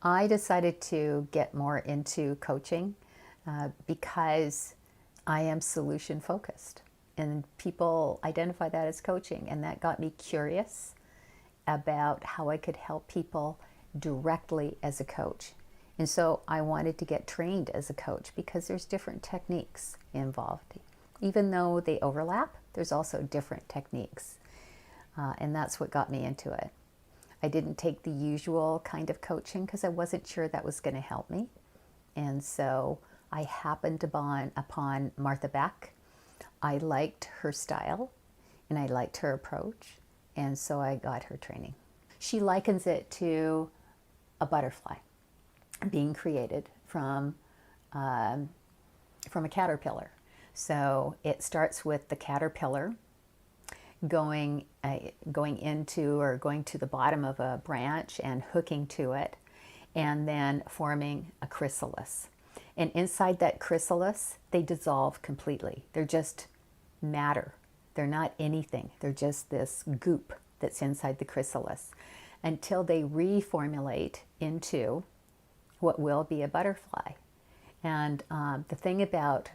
I decided to get more into coaching because I am solution focused. And people identify that as coaching. And that got me curious about how I could help people directly as a coach. And so I wanted to get trained as a coach because there's different techniques involved. Even though they overlap, there's also different techniques. And that's what got me into it. I didn't take the usual kind of coaching because I wasn't sure that was going to help me. And so I happened upon Martha Beck. I liked her style and I liked her approach. And so I got her training. She likens it to a butterfly being created from a caterpillar. So it starts with the caterpillar going into or going to the bottom of a branch and hooking to it, and then forming a chrysalis. And inside that chrysalis, they dissolve completely. They're just matter. They're not anything. They're just this goop that's inside the chrysalis until they reformulate into what will be a butterfly. And the thing about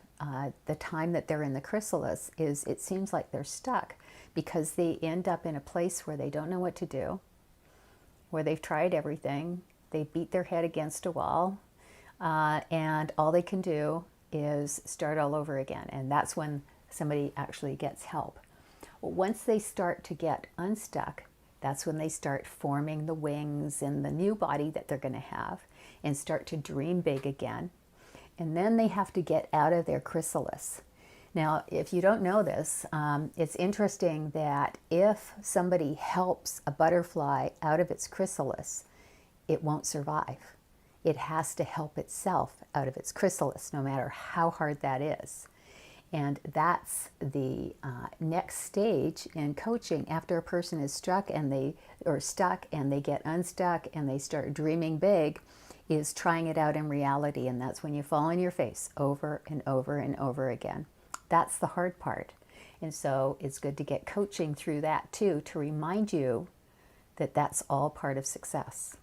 the time that they're in the chrysalis is it seems like they're stuck because they end up in a place where they don't know what to do, where they've tried everything, they beat their head against a wall, and all they can do is start all over again. And that's when somebody actually gets help. Once they start to get unstuck, that's when they start forming the wings and the new body that they're going to have and start to dream big again. And then they have to get out of their chrysalis. Now, if you don't know this, it's interesting that if somebody helps a butterfly out of its chrysalis, it won't survive. It has to help itself out of its chrysalis, no matter how hard that is. And that's the next stage in coaching after a person is stuck and they get unstuck and they start dreaming big, is trying it out in reality. And that's when you fall on your face over and over and over again. That's the hard part. And so it's good to get coaching through that too, to remind you that that's all part of success.